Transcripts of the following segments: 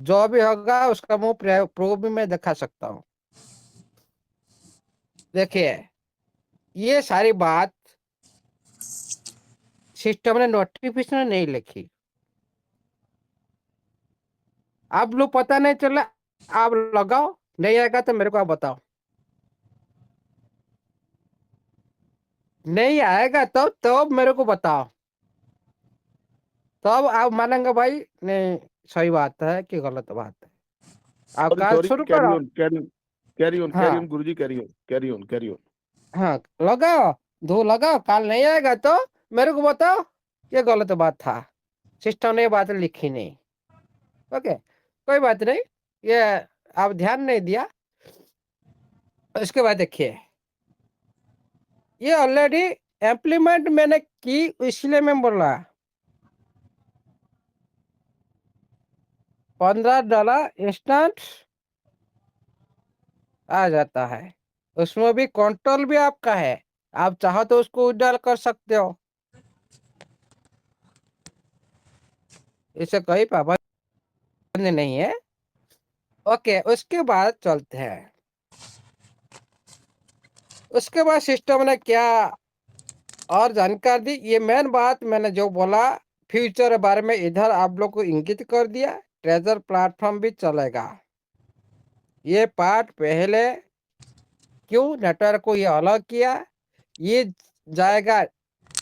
जो भी होगा उसका मुंह प्रूफ भी मैं दिखा सकता हूँ। देखिए, ये सारी बात सिस्टम ने नोटिफिकेशन में नहीं लिखी। आप लोग पता नहीं चला, आप लगाओ, नहीं आएगा तो मेरे को आप बताओ। नहीं आएगा तो मेरे को बताओ, तब आप मानेंगे भाई नहीं सही बात है कि गलत बात है। आप सॉरी काल सॉरी, शुरू कैरी करो। On, carry on, carry on, carry हाँ on guruji, carry on, carry on, carry on. हाँ, लगाओ, दो लगाओ, काल नहीं आएगा तो मेरे को बताओ, ये गलत बात था, सिस्टम ने ये बात लिखी नहीं। ओके, कोई बात नहीं, ये आप ध्यान नहीं दिया। उसके बाद देखिए, ये ऑलरेडी इम्प्लीमेंट मैंने की, इसलिए मैं बोला $15 इंस्टेंट आ जाता है। उसमें भी कंट्रोल भी आपका है, आप चाहो तो उसको विड्रॉल कर सकते हो, इसे कोई पाबंदी नहीं है। ओके, उसके बाद चलते हैं। उसके बाद सिस्टम ने क्या और जानकारी दी, ये मेन बात मैंने जो बोला फ्यूचर के बारे में, इधर आप लोग को इंगित कर दिया। ट्रेजर प्लेटफॉर्म भी चलेगा। ये पार्ट पहले क्यों नेटवर्क को ये अलग किया, ये जाएगा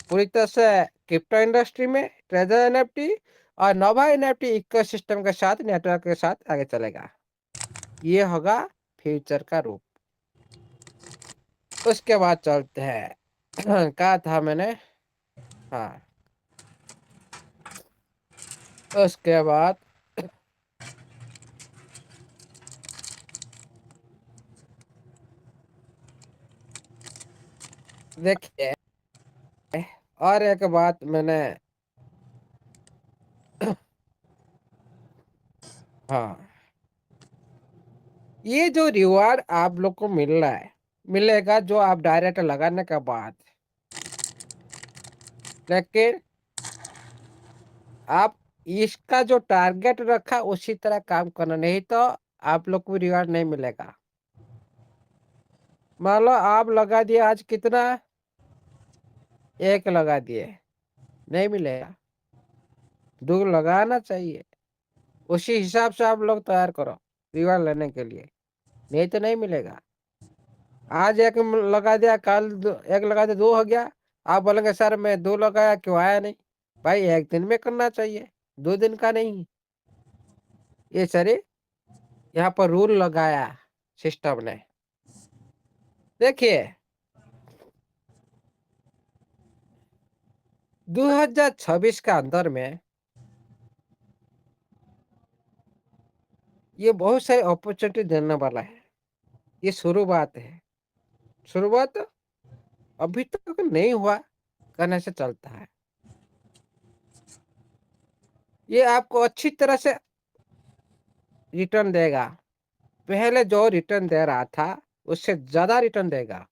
पूरी तरह से क्रिप्टो इंडस्ट्री में, ट्रेजर एनएफटी और नोवा एनएफटी इकोसिस्टम के साथ, नेटवर्क के साथ आगे चलेगा। ये होगा फ्यूचर का रूप। उसके बाद चलते हैं। कहा था मैंने, हाँ, उसके बाद देखिए, और एक बात मैंने, हाँ, ये जो रिवार्ड आप लोग को मिल रहा है, मिलेगा जो आप डायरेक्ट लगाने के बाद, लेकिन आप इसका जो टारगेट रखा उसी तरह काम करना, नहीं तो आप लोग को रिवार्ड नहीं मिलेगा। मान लो आप लगा दिए आज कितना, एक लगा दिए, नहीं मिलेगा, दो लगाना चाहिए। उसी हिसाब से आप लोग तैयार करो रिवार्ड लेने के लिए, नहीं तो नहीं मिलेगा। आज एक लगा दिया, कल एक लगा दिया, दो हो गया। आप बोलेंगे सर मैं दो लगाया क्यों आया नहीं, भाई एक दिन में करना चाहिए, 2 दिन का नहीं। ये सर यहाँ पर रूल लगाया सिस्टम ने। देखिए, 2026 का अंदर में ये बहुत सारी अपॉर्चुनिटी देने वाला है। ये शुरुआत है, शुरुआत अभी तक नहीं हुआ करने से चलता है। ये आपको अच्छी तरह से रिटर्न देगा, पहले जो रिटर्न दे रहा था उससे ज्यादा रिटर्न देगा,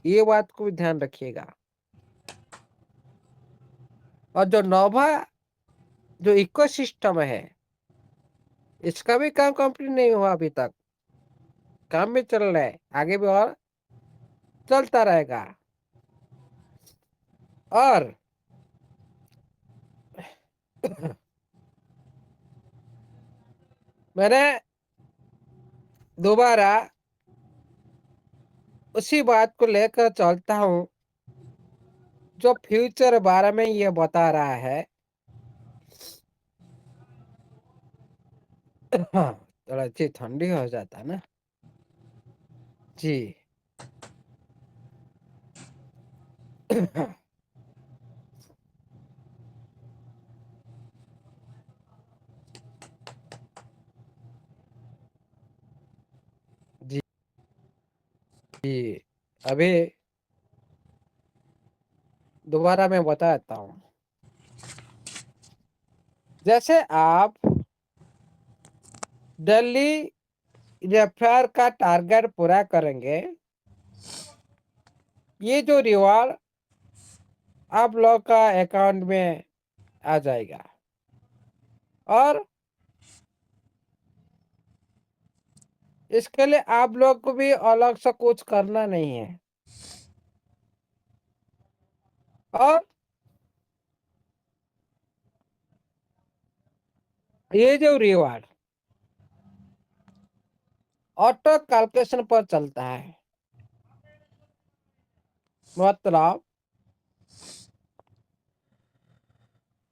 ये बात को भी ध्यान रखिएगा। और जो नोवा जो इकोसिस्टम है, इसका भी काम कंप्लीट नहीं हुआ अभी तक, काम भी चल रहा है, आगे भी और चलता रहेगा। और मैंने दोबारा उसी बात को लेकर चलता हूँ, जो फ्यूचर बारे में ये बता रहा है। हाँ, थोड़ा सी ठंडी हो जाता ना जी। जी जी, अभी दोबारा मैं बताता हूँ। जैसे आप डेली रेफर का टारगेट पूरा करेंगे, ये जो रिवार्ड आप लोग का अकाउंट में आ जाएगा। और इसके लिए आप लोग को भी अलग से कुछ करना नहीं है। और ये जो रिवार्ड ऑटो कैलकुलेशन पर चलता है, मतलब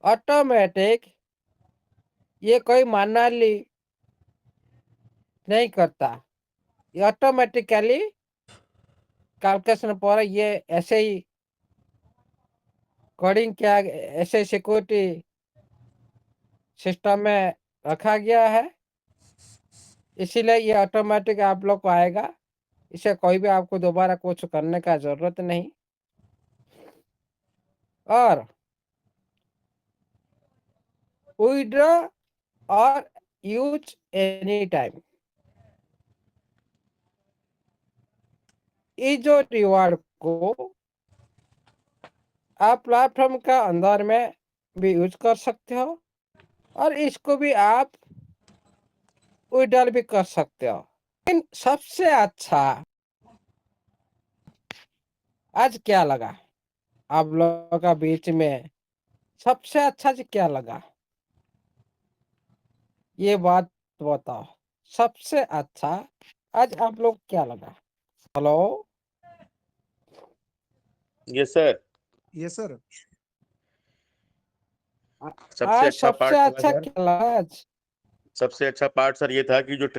ऑटोमेटिक ये कोई मैनुअली नहीं करता, ये ऑटोमेटिकली कैलकुलेशन पर ये ऐसे ही कोडिंग किया, ऐसे सिक्योरिटी सिस्टम में रखा गया है, इसीलिए ये ऑटोमेटिक आप लोग को आएगा। इसे कोई भी आपको दोबारा कुछ करने का जरूरत नहीं। और विड्रॉ और यूज एनी टाइम, ये जो रिवार्ड को आप प्लेटफॉर्म का अंदर में भी यूज कर सकते हो और इसको भी आप विड्रॉल भी कर सकते हो। लेकिन सबसे अच्छा आज क्या लगा आप लोगों का बीच में, सबसे अच्छा जी क्या लगा ये बात बताओ। सबसे अच्छा आज आप लोग क्या लगा? Hello, yes sir. Yes sir. सबसे आज अच्छा सबसे पार्ट था अच्छा सर, क्या लगा आज? सबसे अच्छा पार्ट सर ये था कि जो क्या?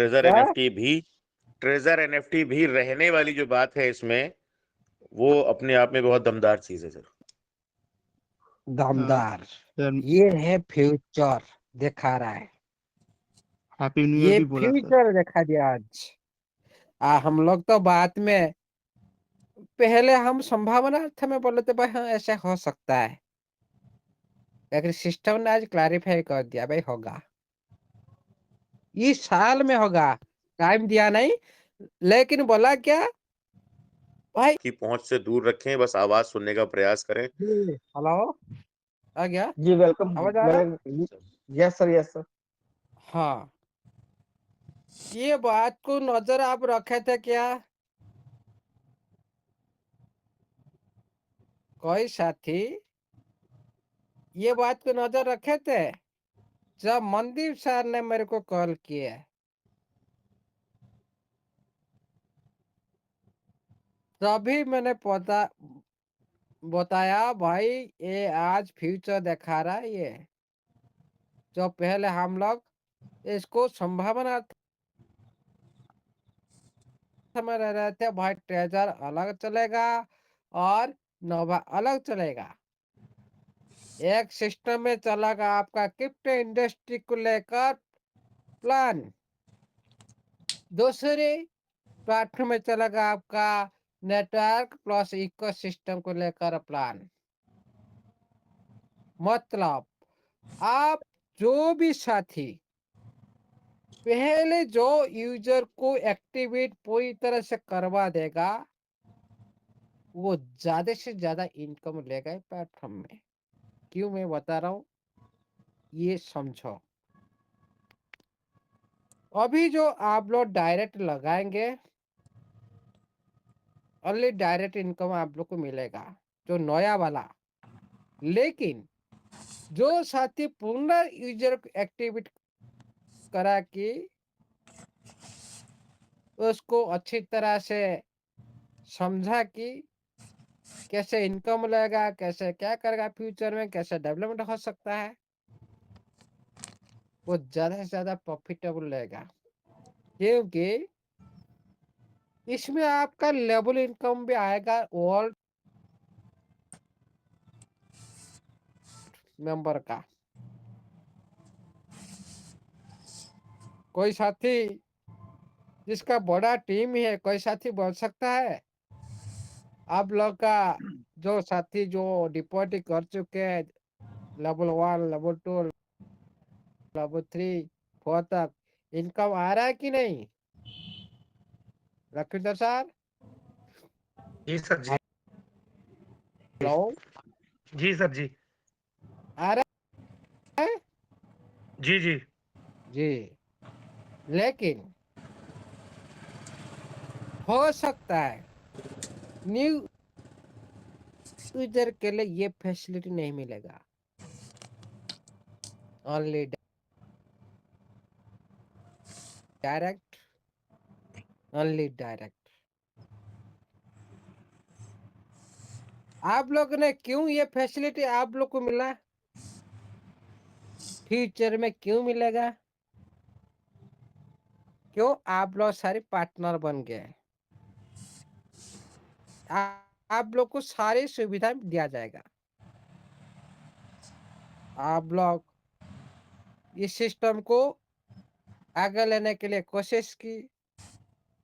ट्रेजर एनएफटी भी रहने वाली जो बात है इसमें, वो अपने आप में बहुत दमदार चीज है सर। दमदार, सर ये है फ्यूचर दिखा रहा है, हैप्पी न्यू ईयर ये भी बोला सर। फ्यूचर दिखा दिया आज। हम लोग तो बात में पहले हम संभावना अर्थ में बोले थे भाई हाँ ऐसा हो सकता है, लेकिन सिस्टम ने आज क्लैरिफाई कर दिया भाई होगा, इस साल में होगा। टाइम दिया नहीं, लेकिन बोला क्या भाई? की पहुंच से दूर रखें, बस आवाज सुनने का प्रयास करें। हेलो, आ गया जी वेलकम। आवाज आ रहा? Yes sir, yes sir. हाँ, ये बात को नजर आप रखे थे क्या? कोई साथी ये बात को नजर रखे थे जब मनदीप सर ने मेरे को कॉल किया, तभी मैंने बताया भाई ये आज फ्यूचर दिखा रहा है। ये जो पहले हम लोग इसको संभावना समझ रहे थे भाई, ट्रेजर अलग चलेगा और नोवा अलग चलेगा, एक सिस्टम में चलेगा आपका क्रिप्टो इंडस्ट्री को लेकर प्लान, दूसरे प्लेटफॉर्म में चलेगा आपका नेटवर्क प्लस इकोसिस्टम को लेकर प्लान। मतलब आप जो भी साथी पहले जो यूजर को एक्टिवेट पूरी तरह से करवा देगा, वो ज्यादा से ज्यादा इनकम लेगा प्लेटफॉर्म में। क्यों मैं बता रहा हूँ, ये समझो। अभी जो आप लोग डायरेक्ट लगाएंगे, ओनली डायरेक्ट इनकम आप लोग को मिलेगा, जो नया वाला। लेकिन जो साथी पूर्ण यूजर एक्टिवेट करा कि उसको अच्छी तरह से समझा कि कैसे इनकम लेगा, कैसे क्या करेगा फ्यूचर में, कैसे डेवलपमेंट हो सकता है, वो ज्यादा से ज्यादा प्रॉफिटेबल लेगा। क्योंकि इसमें आपका लेवल इनकम भी आएगा वर्ल्ड मेंबर का। कोई साथी जिसका बड़ा टीम है, कोई साथी बोल सकता है आप लोग का जो साथी जो डिपॉजिट कर चुके हैं लेवल 1 लेवल 2 लेवल 3 4 तक, इनकम आ रहा है कि नहीं लखविंदर सर? जी सर जी। हेलो, जी सर जी। आ रहा है? जी जी। जी। लेकिन हो सकता है न्यू यूजर के लिए ये फैसिलिटी नहीं मिलेगा, ओनली डायरेक्ट, ओनली डायरेक्ट। आप लोग ने क्यों ये फैसिलिटी आप लोग को मिला, फ्यूचर में क्यों मिलेगा? क्यों? आप लोग सारे पार्टनर बन गए, आप लोग को सारी सुविधा दिया जाएगा। आप लोग इस सिस्टम को आगे लेने के लिए कोशिश की,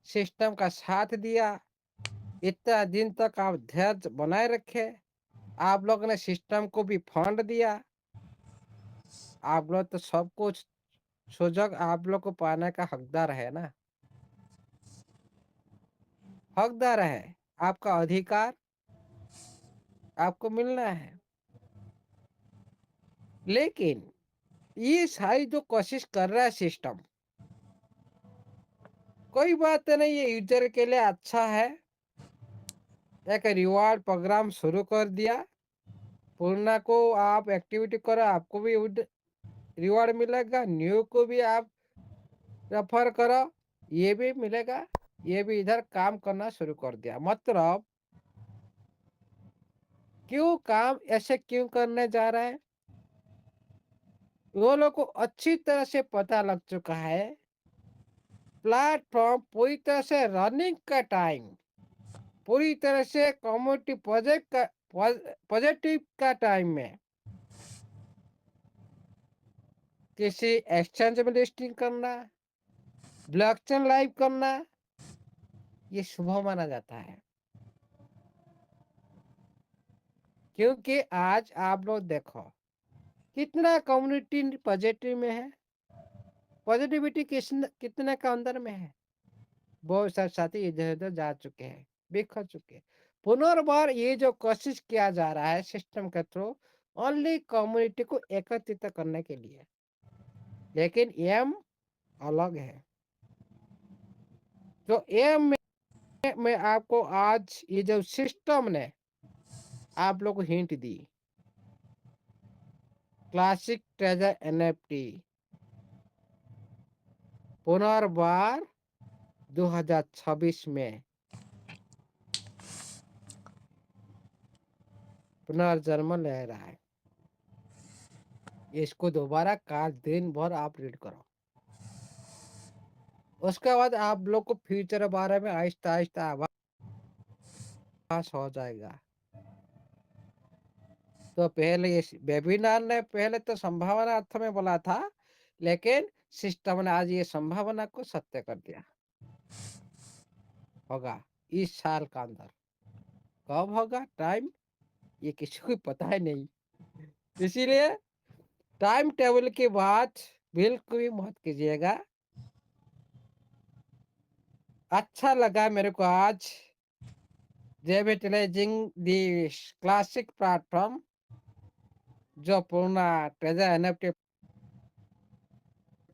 सिस्टम का साथ दिया, इतना दिन तक आप धैर्य बनाए रखे, आप लोग ने सिस्टम को भी फंड दिया, आप लोग तो सब कुछ सुजग आप लोग को पाने का हकदार है ना, हकदार है, आपका अधिकार आपको मिलना है। लेकिन ये सारी जो कोशिश कर रहा है सिस्टम, कोई बात नहीं, ये यूजर के लिए अच्छा है, एक रिवार्ड प्रोग्राम शुरू कर दिया, पूर्णा को आप एक्टिविटी करो, आपको भी रिवार्ड मिलेगा, न्यू को भी आप रेफर करो, ये भी मिलेगा, ये भी इधर काम करना शुरू कर दिया। मतलब क्यों काम ऐसे क्यों करने जा रहा है, वो लोग को अच्छी तरह से पता लग चुका है, प्लेटफॉर्म पूरी तरह से रनिंग का टाइम, पूरी तरह से कम्युनिटी प्रोजेक्ट का पॉजिटिव का टाइम में किसी एक्सचेंज में लिस्टिंग करना, ब्लॉकचेन लाइव करना, ये शुभ माना जाता है। क्योंकि आज आप लोग देखो कितना कम्युनिटी पॉजिटिव में है, पॉजिटिविटी कितने का अंदर में है। बहुत सारे साथी इधर उधर जा चुके हैं, बिखर चुके हैं। पुनर्बार ये जो कोशिश किया जा रहा है सिस्टम के थ्रू, ओनली कम्युनिटी को एकत्रित करने के लिए, लेकिन एम अलग है। तो एम में आपको आज ये जो सिस्टम ने आप लोग को हिंट दी, क्लासिक ट्रेजर एनएफटी पुनर्बार 2026 में पुनर्जन्म ले रहा है। इसको दोबारा काल दिन भर आप रीड करो, उसके बाद आप लोग को फ्यूचर बारे में आहिस्ता आहिस्ता आभास हो जाएगा। तो पहले ये वेबिनार ने पहले तो संभावना अर्थ में बोला था, लेकिन सिस्टम ने आज ये संभावना को सत्य कर दिया। होगा इस साल का अंदर, कब होगा टाइम ये किसी को पता है नहीं, इसीलिए टाइम टेबल की बात बिल्कुल भी मत कीजिएगा। अच्छा लगा मेरे को आज जब यूटिलाइजिंग द क्लासिक प्लेटफॉर्म जो पूर्ण ट्रेजर एनएफटी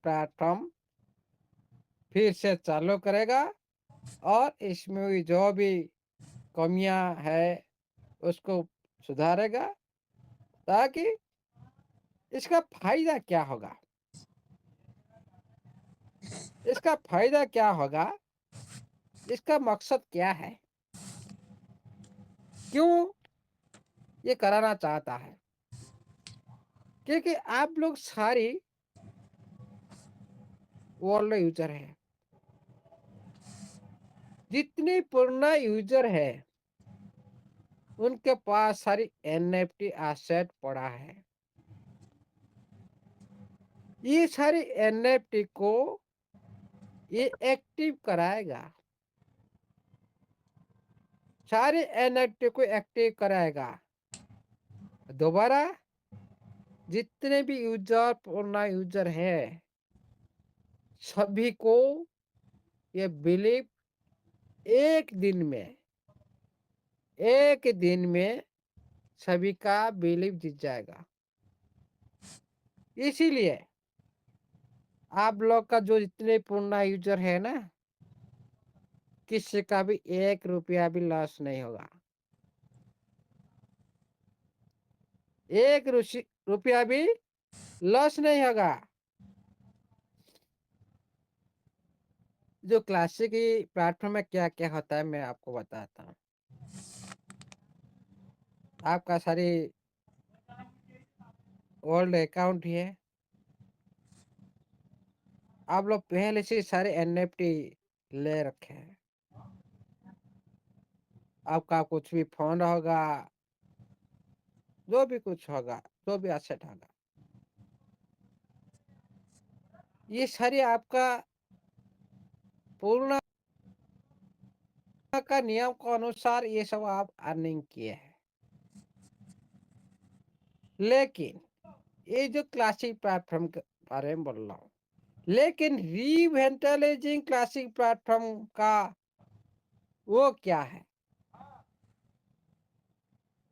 प्लेटफॉर्म फिर से चालू करेगा, और इसमें भी जो भी कमियां है उसको सुधारेगा, ताकि इसका फायदा क्या होगा, इसका फायदा क्या होगा, इसका मकसद क्या है, क्यों ये कराना चाहता है। क्योंकि आप लोग सारी वर्ल्ड यूजर है, जितने पुराना यूजर है उनके पास सारी एनएफटी एसेट पड़ा है। ये सारी एनएफटी को ये एक्टिव कराएगा, सारे एनएफटी को एक्टिव कराएगा। दोबारा जितने भी यूजर पुराना यूजर है सभी को ये बिलीव एक दिन में सभी का बिलीव जीत जाएगा। इसीलिए आप लोग का जो जितने पुराना यूजर है ना, किसी का भी 1 रुपया भी लॉस नहीं होगा। 1 रुपया भी लॉस नहीं होगा। जो क्लासिक प्लेटफॉर्म में क्या क्या होता है मैं आपको बताता हूँ। आपका सारी ओल्ड अकाउंट ही है। आप लोग पहले से सारे एनएफटी ले रखे हैं। आपका कुछ भी फंड होगा, जो भी कुछ होगा, जो भी एसेट होगा, ये सारी आपका पूर्ण का नियम के अनुसार ये सब आप अर्निंग किए हैं। लेकिन ये जो क्लासिक प्लेटफॉर्म के बारे में बोल रहा हूँ, लेकिन रीवेंटलाइजिंग क्लासिक प्लेटफॉर्म का वो क्या है?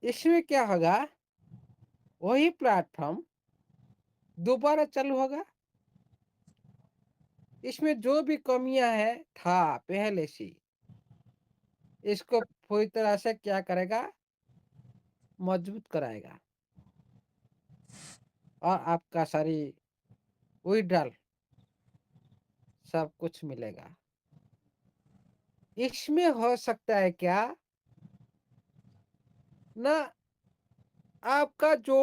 इसमें क्या होगा, वही प्लेटफॉर्म दोबारा चालू होगा। इसमें जो भी कमियां है था पहले से, इसको पूरी तरह से क्या करेगा, मजबूत कराएगा और आपका सारी विड्रॉल सब कुछ मिलेगा। इसमें हो सकता है क्या ना, आपका जो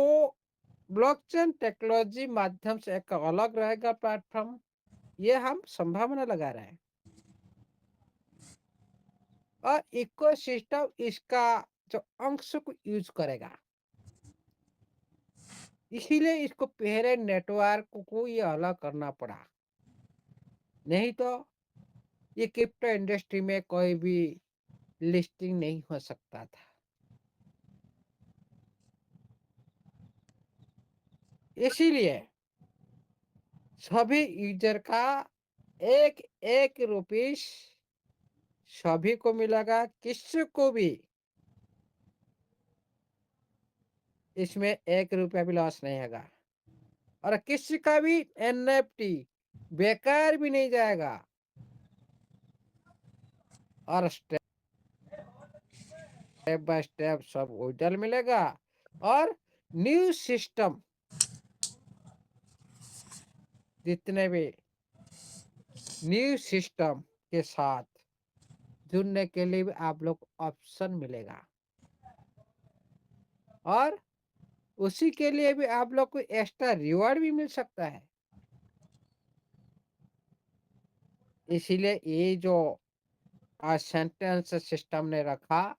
ब्लॉकचेन टेक्नोलॉजी माध्यम से एक अलग रहेगा प्लेटफॉर्म, ये हम संभावना लगा रहे हैं। और इकोसिस्टम इसका जो अंश को यूज करेगा, इसीलिए इसको पहले नेटवर्क को ये अलग करना पड़ा। नहीं तो ये क्रिप्टो इंडस्ट्री में कोई भी लिस्टिंग नहीं हो सकता था। इसीलिए सभी यूजर का 1 रुपीस सभी को मिलेगा, किसी को भी इसमें 1 रुपया भी लॉस नहीं होगा और किसी का भी एनएफटी बेकार भी नहीं जाएगा। और स्टेप बाय स्टेप सब विड्रॉल मिलेगा और न्यू सिस्टम जितने भी न्यू सिस्टम के साथ जुड़ने के लिए भी आप लोग को ऑप्शन मिलेगा और उसी के लिए भी आप लोग को एक्स्ट्रा रिवॉर्ड भी मिल सकता है। इसीलिए ये जो सेंटेंस सिस्टम ने रखा,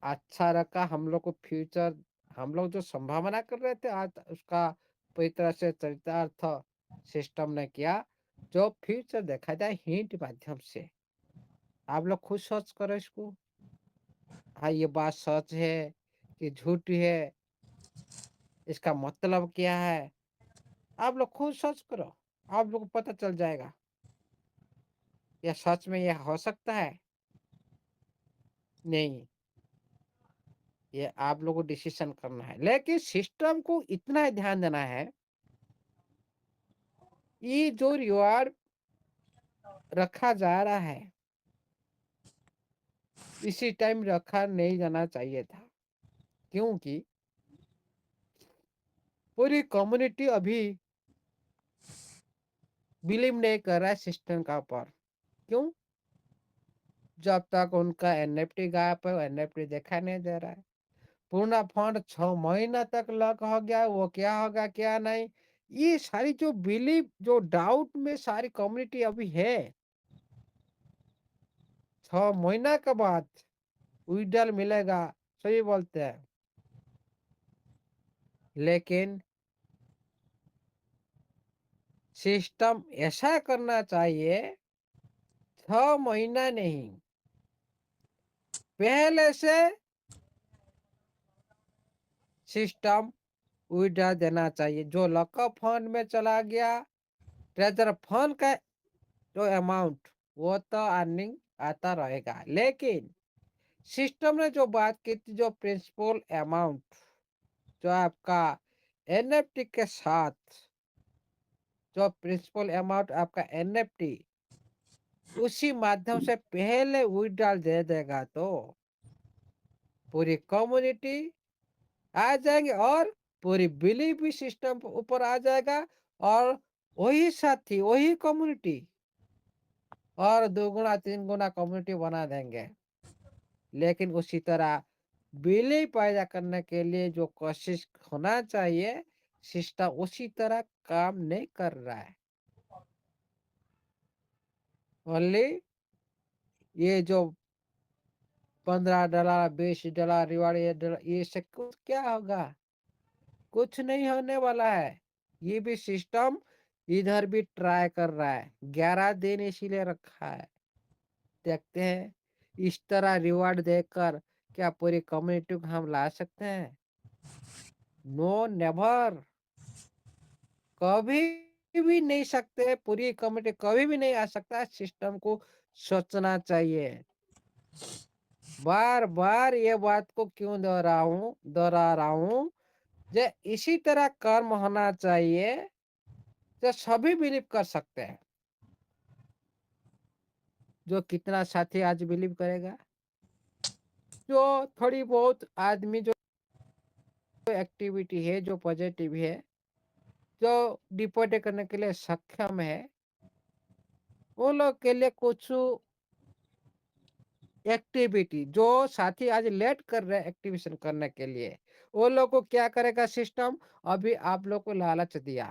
अच्छा रखा। हम लोग को फ्यूचर, हम लोग जो संभावना कर रहे थे आज उसका पूरी तरह से चरितार्थ सिस्टम ने किया। जो फ्यूचर देखा जाए हिंट माध्यम से, आप लोग खुद सर्च करो इसको। हाँ, ये बात सच है कि झूठ है, इसका मतलब क्या है, आप लोग खुद सर्च करो, आप लोग को पता चल जाएगा। या सच में यह हो सकता है? नहीं, ये आप लोगों को डिसीजन करना है। लेकिन सिस्टम को इतना ध्यान देना है, ये जो रिवार्ड रखा जा रहा है इसी टाइम रखा नहीं जाना चाहिए था, क्योंकि पूरी कम्युनिटी अभी बिलीव नहीं कर रहा है सिस्टम का ऊपर। क्यों? जब तक उनका एनएफटी गायब है, एनएफटी देखा नहीं दे रहा है। पूर्ण फंड 6 महीना तक लॉक हो गया, वो क्या होगा क्या नहीं, ये सारी जो बिलीव, जो डाउट में सारी कम्युनिटी अभी है। 6 महीना के बाद विड्रॉल मिलेगा, सही बोलते हैं। लेकिन सिस्टम ऐसा करना चाहिए, 6 महीना नहीं, पहले से सिस्टम विड्रॉल देना चाहिए। जो लॉकअप फंड में चला गया, ट्रेजर फंड का जो अमाउंट, वो तो अर्निंग आता रहेगा। लेकिन सिस्टम ने जो बात की थी, जो प्रिंसिपल अमाउंट जो आपका एनएफटी के साथ, जो प्रिंसिपल अमाउंट आपका एनएफटी उसी माध्यम से पहले विड्रॉल दे देगा तो पूरी कम्युनिटी आ जाएंगे और पूरी बिलीफ भी सिस्टम ऊपर आ जाएगा और वही साथी वही कम्युनिटी और 2 गुना 3 गुना कम्युनिटी बना देंगे। लेकिन उसी तरह बिलीफ पैदा करने के लिए जो कोशिश होना चाहिए सिस्टम उसी तरह काम नहीं कर रहा है। ओनली ये जो $15 $20 रिवार्ड ये से कुछ क्या होगा? कुछ नहीं होने वाला है। ये भी सिस्टम इधर भी ट्राई कर रहा है। 11 दिन इसीलिए रखा है। देखते हैं इस तरह रिवार्ड देकर क्या पूरी कम्युनिटी को हम ला सकते हैं? नो नेवर, कभी भी नहीं सकते। पूरी कम्युनिटी कभी भी नहीं आ सकता। सिस्टम को सोचना चाहिए। बार बार ये बात को क्यों दोहरा रहा हूं जे इसी तरह कर्म होना चाहिए जो सभी बिलीव कर सकते हैं। जो कितना साथी आज बिलीव करेगा? जो थोड़ी बहुत आदमी जो एक्टिविटी है जो पॉजिटिव है जो डिपोट करने के लिए सक्षम है वो लोग के लिए कुछ एक्टिविटी जो साथी आज लेट कर रहे हैं एक्टिवेशन करने के लिए वो लोग को क्या करेगा सिस्टम? अभी आप लोग को लालच दिया।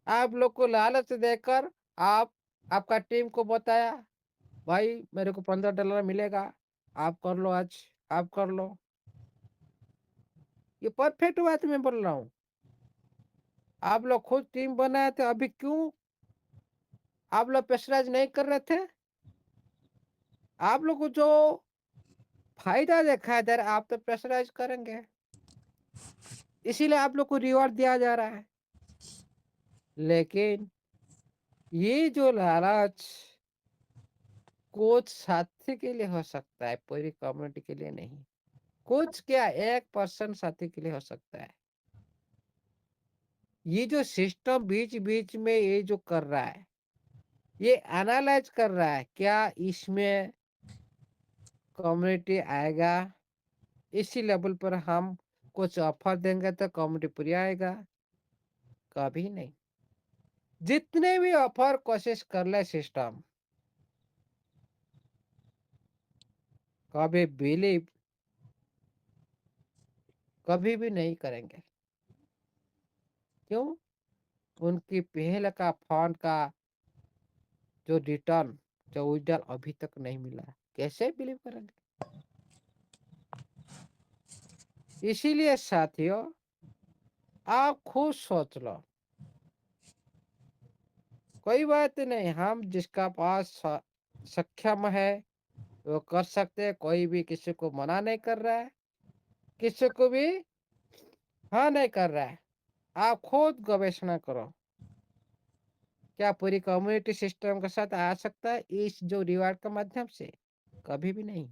आप लोग को लालच देकर आपका टीम को बताया भाई मेरे को $15 मिलेगा, आप कर लो, आज आप कर लो। ये परफेक्ट बात मैं बोल रहा हूँ। आप लोग खुद टीम बनाए थे, अभी क्यों आप लोग प्रेशराइज नहीं कर रहे थे? आप लोग को जो फायदा देखा है आप तो प्रेशराइज करेंगे, इसीलिए आप लोग को रिवॉर्ड दिया जा रहा है। लेकिन ये जो लालच कुछ साथी के लिए हो सकता है, पूरी कम्युनिटी के लिए नहीं। कुछ क्या 1% साथी के लिए हो सकता है। ये जो सिस्टम बीच बीच में ये जो कर रहा है ये एनालाइज कर रहा है क्या इसमें कम्युनिटी आएगा, इसी लेवल पर हम कुछ ऑफर देंगे तो कम्युनिटी पूरी आएगा? कभी नहीं। जितने भी ऑफर कोशिश कर ले सिस्टम कभी बिलीव कभी भी नहीं करेंगे। क्यों? उनकी पहले का फंड का जो रिटर्न जो विड्रॉल अभी तक नहीं मिला, कैसे बिलीव करेंगे? इसीलिए साथियों आप खुद सोच लो। कोई बात नहीं, हम जिसका पास सक्षम है वो कर सकते हैं। कोई भी किसी को मना नहीं कर रहा है, किसी को भी हाँ नहीं कर रहा है। आप खुद गवेषणा करो क्या पूरी कम्युनिटी सिस्टम के साथ आ सकता है इस जो रिवार्ड के माध्यम से? कभी भी नहीं।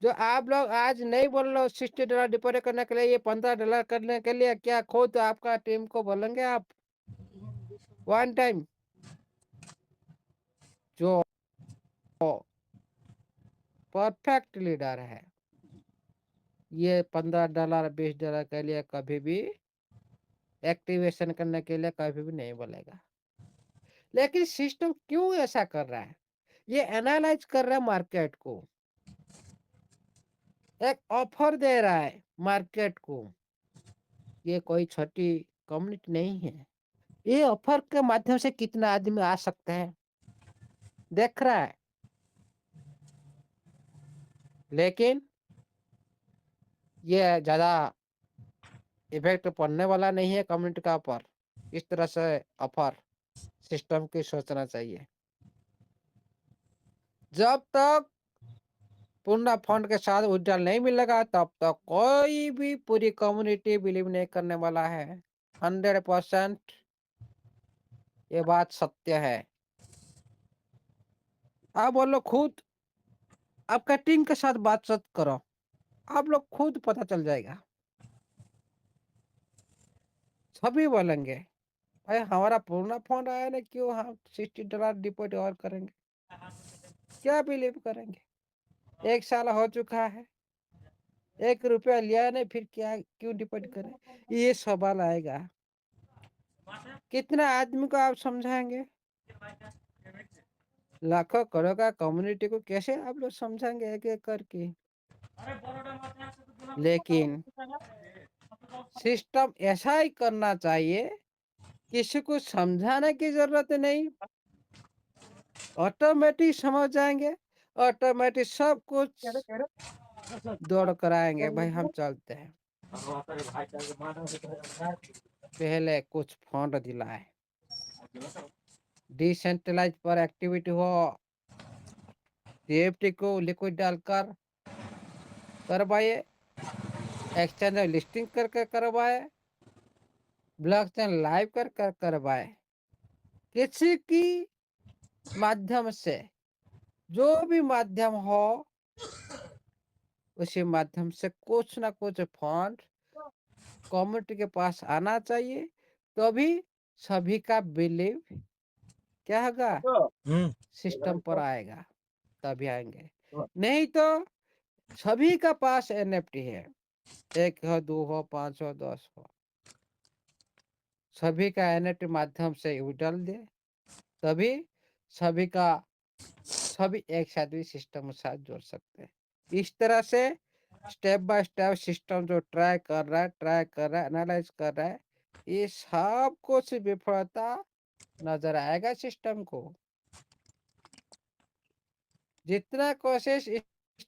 जो आप लोग आज नहीं बोल रहे हो $60 डिपॉजिट करने के लिए, ये $15 करने के लिए, क्या खुद आपका टीम को बोलेंगे आप वन टाइम? जो परफेक्ट लीडर है ये $15 $20 के लिए कभी भी एक्टिवेशन करने के लिए कभी भी नहीं बोलेगा। लेकिन सिस्टम क्यों ऐसा कर रहा है? ये एनालाइज कर रहा है मार्केट को, एक ऑफर दे रहा है मार्केट को। ये कोई छोटी कम्युनिटी नहीं है। ये ऑफर के माध्यम से कितना आदमी आ सकते हैं देख रहा है। लेकिन ये ज्यादा इफेक्ट पड़ने वाला नहीं है कम्युनिटी का ऊपर। इस तरह से ऑफर सिस्टम की सोचना चाहिए। जब तक पूर्ण फंड के साथ विड्रॉल नहीं मिलेगा तब तक कोई भी पूरी कम्युनिटी बिलीव नहीं करने वाला है। 100% ये बात सत्य है। आप बोलो खुद आपका टीम के साथ बातचीत करो, आप लोग खुद पता चल जाएगा। सभी बोलेंगे भाई हमारा पुराना फोन आया ना, क्यों हम $60 डिपॉजिट और करेंगे? क्या बिलीव करेंगे? 1 साल हो चुका है, 1 रुपया लिया नहीं, फिर क्या क्यों डिपॉजिट करें? ये सवाल आएगा। कितना आदमी को आप समझाएंगे? लाखों करोड़ का कम्युनिटी को कैसे आप लोग समझाएंगे एक एक करके? लेकिन सिस्टम ऐसा ही करना चाहिए, किसी को समझाने की जरूरत नहीं, ऑटोमेटिक समझ जाएंगे, ऑटोमेटिक सब कुछ दौड़ कराएंगे। भाई हम चलते हैं, पहले कुछ फंड दिलाए, डिसेंट्रलाइज पर एक्टिविटी हो, सीएफटी को लिक्विड डालकर करवाइए, एक्सचेंज में लिस्टिंग करके करवाए, ब्लॉकचेन लाइव कर करवाए, किसी की माध्यम से, जो भी माध्यम हो उसी माध्यम से कुछ ना कुछ फंड कम्युनिटी के पास आना चाहिए, तभी सभी का बिलीव क्या होगा, सिस्टम पर आएगा, तभी आएंगे। नहीं तो सभी का पास एनएफटी है, 1 हो 2 हो 5 हो 10 हो, सभी का एनएफटी माध्यम से डाल दे, तभी सभी एक साथ भी सिस्टम के साथ जोड़ सकते हैं। इस तरह से स्टेप बाय स्टेप सिस्टम जो ट्राई कर रहा है, एनालाइज कर रहा है, ये सब कुछ विफलता नजर आएगा सिस्टम को। जितना कोशिश इस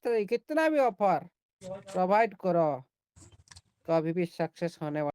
तरह कितना भी ऑफर प्रोवाइड करो, कभी भी सक्सेस होने वाला